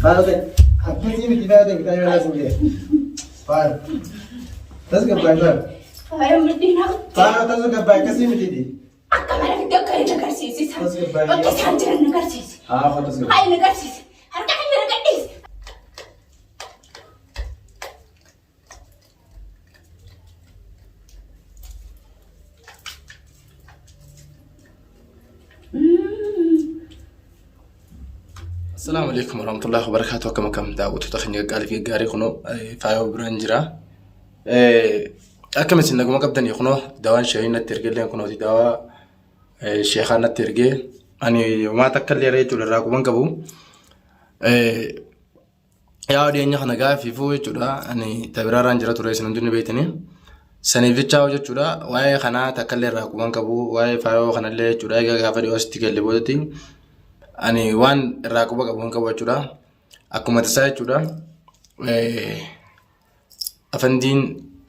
هذا حكيتي بتفادي بتاعي لازم كده فاهم تسقط بايفر فاهم مدينة فاهم تسقط باي كسي متدي أكمل في الدكان نكرسيسي تسقط باي بس هنجر نكرسيسي خد تسقط هاي نكرسيسي هرجع نكرسيسي السلام عليكم ورحمة الله وبركاته. كم دعوت تخني قال في جاري خنو فايو برانجرا أكمل سنة كم قبضني خنو دوان شيء نترجل لين خنو دوا شيخنا نترجل أني ما تكلم ريت ولا راكوبان كبو يا ودي إني خنا قاعد في فوق جدا أني تبرر رانجرا ترى سندوني بيتني سنة في تشاو جدا واي خنا تكلم راكوبان كبو واي فايو خنا اللي جدا جا في وسط كله بودتي ani waan irraa quba qabuun qabachuudha akkuma tasaa jechuudha afandiin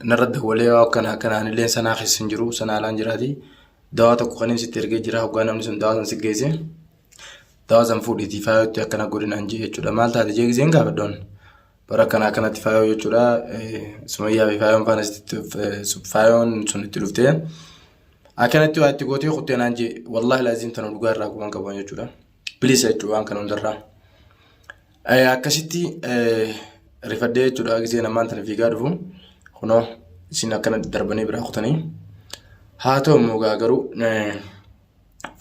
narra dawwalee akkanaan illee sanaa keessa hin jiru sanaa alaan jiraati dawaa tokko kan sitti ergee jira hoggaa namni sun dawaa san si geesse dawaa san fuudhiitii faayootti akkana godhinaan jee jechuudha maal taate jee giseen gaafaddoon bara akkanatti faayoo jechuudha sumayyaa fi faayoon faana faayoon sun itti dhuftee akkanatti waa itti gootee kuttee naan jee wallaahi laaziin tana dhugaa irraa quban qaban jechuudha. Bilisa jechuudha waan kana hundarraa. Akkasitti rifadhee jechuudha gisee namaan tana fiigaa dhufu kunoo isin akkana darbanii biraa kutanii haa ta'u immoo garuu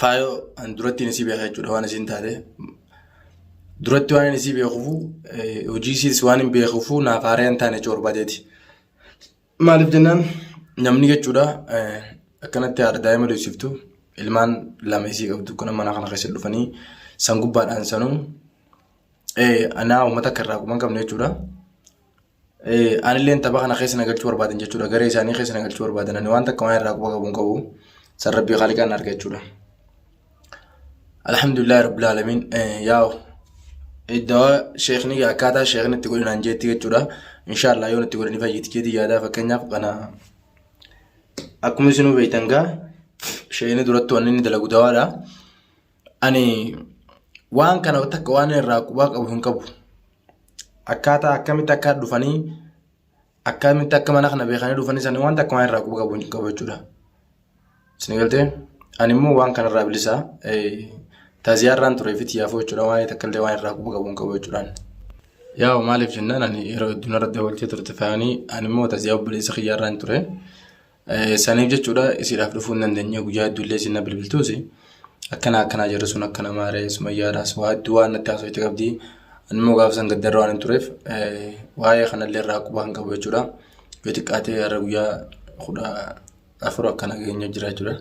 faayoo an duratti nisii beekaa jechuudha waan isin taate duratti waan nisii beekuuf hojii isiis waan hin beekuuf naaf haaree hin taane jechuudha barbaadeeti. Maaliif jennaan namni jechuudha akkanatti haadha daa'ima deessiftu ilmaan lama isii qabdu kana mana kana keessa dhufanii sangubbaadhaan sanuu anaa uummata akka irraa quban qabne jechuudha. Anillee tapha kana keessa nagalchuu barbaadan jechuudha garee isaanii keessa nagalchuu barbaadan ani waan takka waan irraa quba qabuun qabu sarrabbii qaaliqaan arga jechuudha. Alhamdulillah rabbil alamin yaa'u iddoo sheekni akkaataa sheekni itti godhinaan jeetti jechuudha. Inshaallah yoo itti godhanii fayyiti jeetii yaadaa fakkeenyaaf kana akkuma isinuu beektan gaa sheekni duratti waan inni dalagu dawaadha. Ani waan kana takka waan irraa quba qabu hin qabu. Akkaataa akkamitti akka dhufanii akkamitti akka mana kana beekanii dhufanii san waan takka waan irraa quba qabu hin qabu jechuudha. Isin galtee ani immoo waan kana irraa bilisaa taasiyaarraan turee fi xiyyaafoo jechuudha waan takka illee waan irraa quba qabu hin qabu jechuudhaan. Yaa maaliif jennaan ani yeroo hedduu irratti dabaltee turte faayanii ani immoo taasiyaa obboleessa xiyyaarraan ture. Saniif jechuudha isiidhaaf dhufuu hin dandeenye guyyaa hedduu illee isin na bilbiltuusi. Akkana jirru sun akkana maaree sumayyaadhaas waa hedduu waan natti haasoo itti qabdi. Ani immoo gaafa san gaddarra waan hin tureef waa'ee kanallee irraa quba hin qabu jechuudha. Yoo xiqqaatee har'a guyyaa 14 akkana geenye jira jechuudha.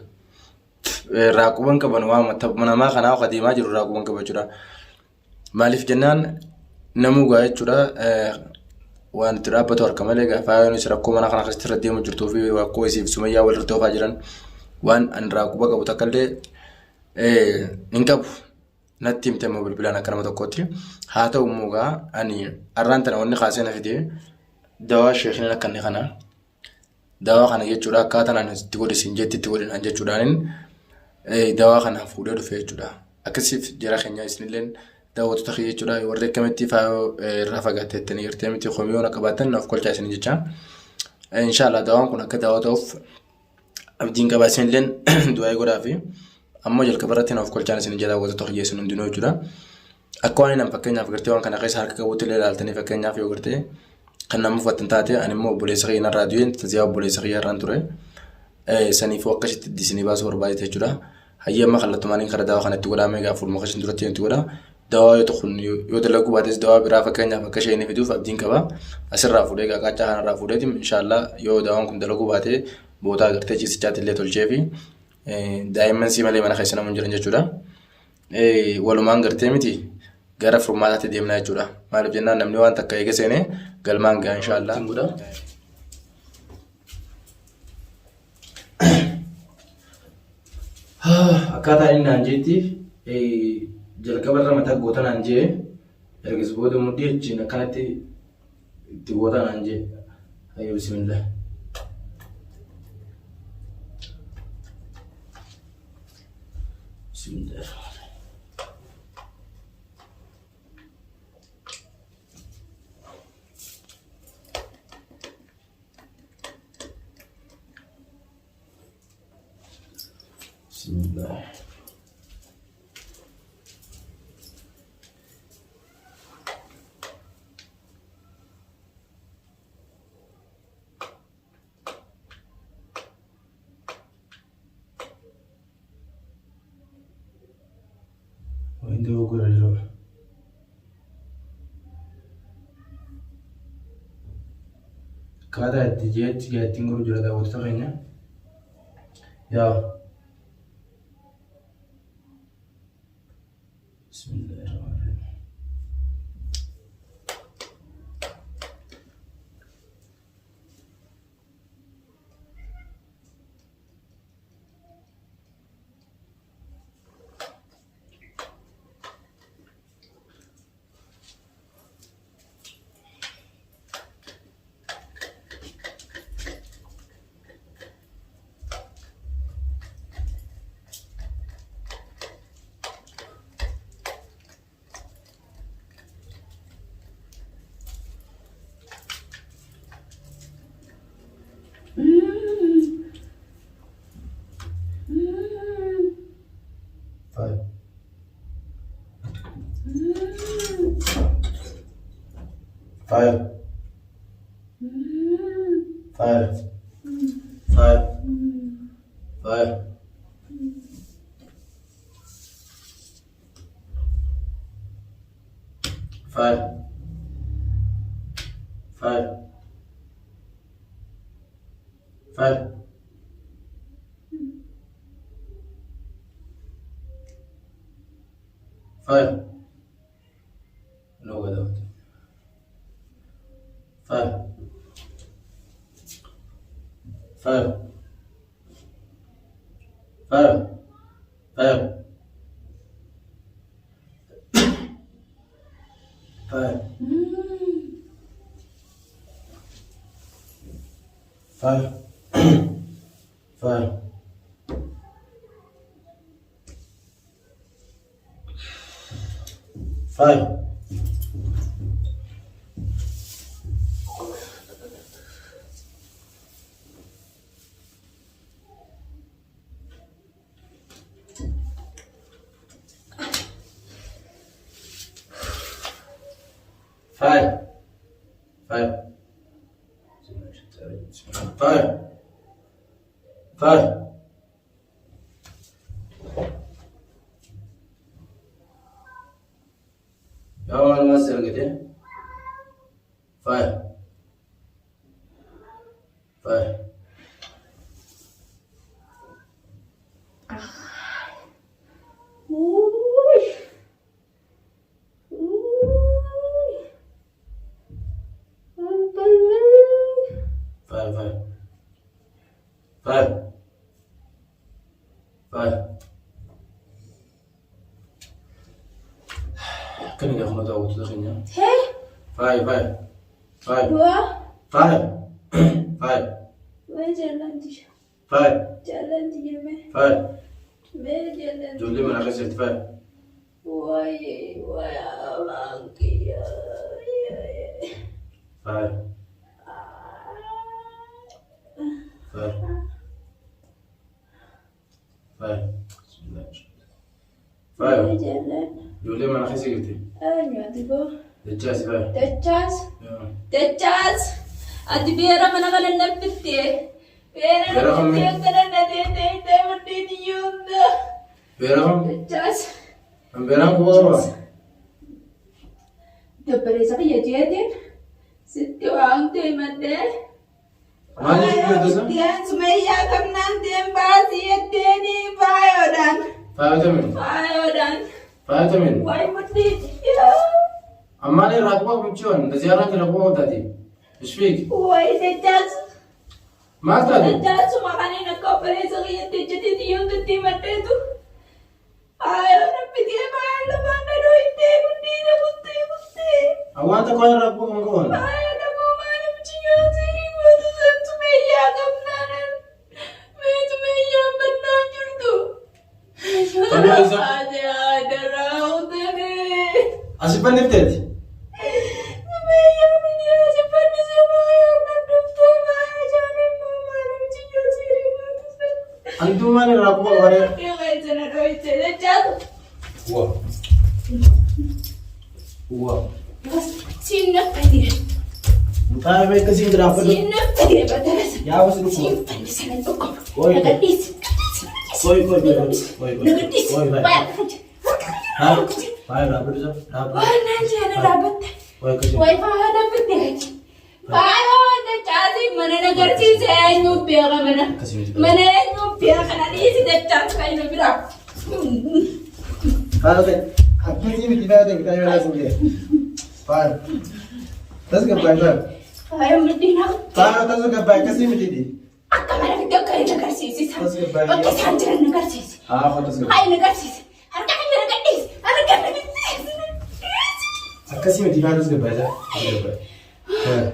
Irraa quba hin qaban waan namaa kanaa akka deemaa jiru irraa quba hin qabu jechuudha. Maaliif jennaan namuu gaa jechuudha waan itti dhaabbatu harka malee gaafa yoonis rakkoo mana kana keessatti irra deemu jirtuu fi rakkoo isiif sumayyaa walirra oofaa jiran waan ani irraa quba qabu takka illee hin qabu. Natti himte immoo bilbilaan akka nama tokkotti haa ta'u immoo gaa ani har'aan tana wanni kaasee na fide dawaa sheekni akka inni kana dawaa kana jechuudha akkaataan ani itti godhisin jetti itti godhinaan jechuudhaan dawaa kana fuudhee dhufe jechuudha. Akkasiif jara keenya isinilleen daawwattoota kiyya jechuudha warri akkamitti faayoo irraa fagaateettanii hirtee miti komiyoon akka baatan naaf kolchaa isin jecha. Inshaallah dawaan kun akka daawwaa ta'uuf abdiin qabaa isinilleen du'aa godhaa fi ammoo jalqaba irratti naaf kolchaan isin jala daawwattoota kiyya isin hundinuu jechuudha. Akka waan inni fakkeenyaaf gartee waan kana keessa harka qabuutti illee ilaaltanii fakkeenyaaf yoo gartee kan nama uffattan taate ani immoo obboleessa kiyya narraa du'een taasisaa obboleessa kiyya irraan ture. Saniifuu akkasitti diisinii baasuu barbaadete jechuudha. Hayyama kallattumaaniin karaa dawaa kanatti godhamee gaafa fuulma kashin duratti yanti godha. Dawaa yoo tokko yoo dalagu baates dawaa biraa fakkeenyaaf akka isheen fiduuf abdiin qaba. Asirraa fuudhee qaaqaachaa kanarraa fuudheetim inshaallah yoo dawaan kun dalagu baatee bootaa gartee ciisichaatti illee tolchee fi daa'imman si malee mana keessa namuun jiran jechuudha. Walumaan gartee miti gara furmaataatti deemnaa jechuudha. Maaliif jennaan namni waan takka eege seenee galmaan ga'a inshaallah. Akkaataa inni naan jeettiif jalqaba irra mataa goota naan jee ergis booda mudhii jechiin akkanatti itti goota naan jee hayyo bismillah. Bismillah. Bismillah. وين دوغو رجلو كذا تجيت تنقل جردا وتغنى يا بسم الله الرحمن الرحيم. Five. Five. Five. Five. Five. Five. Five. Five. No without. Five. Five. Five. Five. Five. Five. Five. Five. Five. Five. Five. Five. يا مان ما سرقته. Five. Five. Five. Five. Five. Kan enggak mau tahu tulisannya. Heh? Five. Five. Five. Dua? Five. Five. मैं jalan dia. Five. Jalan dia मैं. Five. मैं jalan. Juli mana kasih five. Woi, woi abang kia. Five. Five. Five. Five. मैं jalan. Juli mana kasih gitu. Nyati ko. Dechas five. Dechas. Ya. Dechas. Adi biara mana kanan napitte. Biara napitte kanan nade mati diyunda. Berang. Dechas. Berang kuwa. Dabbare saka yajeetin. Sitti waan deemate. Maali shukuu tusa? Diyan sumayyaa kamnaan deem baasii yeddeeni faayoodhaan. Faayatamin. Faayoodhaan. Faayatamin. Waay mudhiin yaa. Ammaanii raakuma kumchiwan ziyaaraan jira kuma hojjati. Ishfiik. Waay Dechas. Maal taate? Dechas maqaniin akka obbolee saka yeddeejjatee xiyyoon maddeetu. Faayoodhaan bitee faayaan lafaan dhadhoo ittee guddiina kuttee. Awwaanta koon raakuma kun koon. Faayoodhaan moo maaliif chiyyoo sirii gootu san sumayyaa qabnaanan. Mee sumayyaa bannaan jirtu. Faayoodhaan. Adaraa utanii. Asifan nifteeti. Sumayyaa biyyaa asifannise faayaan dhadhuftee faayaa jaaniin moo maaliif chiyyoo sirii gootu san. Antuu maali raakuma waree? Dhiqee Bareechee jaatu. Wow. Wow. Siin fayyee. Mutaa beeka siin giraafadhu. Siin fayyee batarasa. Yaa wasu dhufu. Siin fayyee sana dhufu. Oi. Nagaddiisi. Oi. Nagaddiisi. Oi. Haa? Baay'ee dhaabbatisa. Waan naan jedhanii dhaabbatte. Oi kasi. Way faa dhaabbatte. Baay'ee wanta caasii mana nagarsiise eenyuuf beeka mana. Mana eenyuuf beeka kana dhiisi dachaas kan inni biraa. Haala ta'e akkasii miti fayyadee bitaa yoo laasuun jee. Faaya. Tasgabbaa'e faaya. Faaya miidhina. Faaya tasgabbaa'e akkasii miti dhi. Akka mana fiddee akka inni agarsiisisa. Tasgabbaa'e. Bakka isaan jiran agarsiisi. Haa faa tasgabbaa'e. Haa inni agarsiisi. Harka kan jira gadhiisi. Harka kan bitteessi. Akkasii miti faaya tasgabbaa'e jaa. Tasgabbaa'e. Faaya.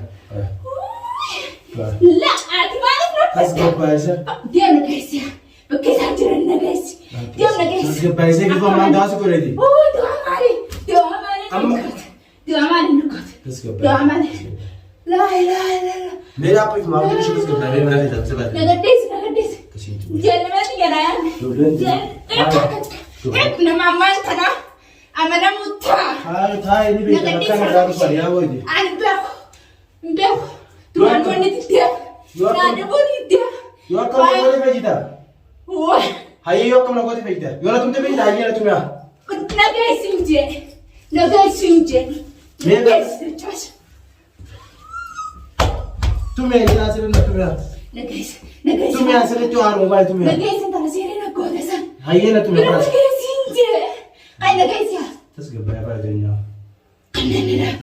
La ati maaliif na Tasgabbaa'e jaa. deemna geessi. Bakka isaan jiran na geessi. Deemna geessi. Tasgabbaa'e see bifa maan gaasu godhati. Du'a maali? Du'a maali? Du'a maali nukkate? Tasgabbaa'e. Du'a maali? La ilaha illallah. Meedaa appi fi maamilli ishee tasgabbaa'e mana fi tasgabbaa'e. Nagaddeessi nagaddeessi. Akkasii miti. Jaallamatti jedhaan. Nama ammaan kana amanamu ta'a. Taa'ee ni beekama akka nagaa dhufan yaa wayyi. Ani beeku. Beeku. Du'aan wanni deemu. Naa dhabuun deemu. Yoo akkam na goote fayyita. Hayyee yoo akkam na goote fayyita. Yoo na tumte fayyita hayyee na tumaa. Nageessin jee. Nageessin jee. Nageessin jee. Tumee ni asirra na tumaa. Nageessin. Nageessin. Tumee asirratti waan uumaa tumee. Nageessin tana seeree na goote san. Hayyee na tumee. Nageessin jee. Ay nageessin. Tasgabbaa'e fayyadeenyaa.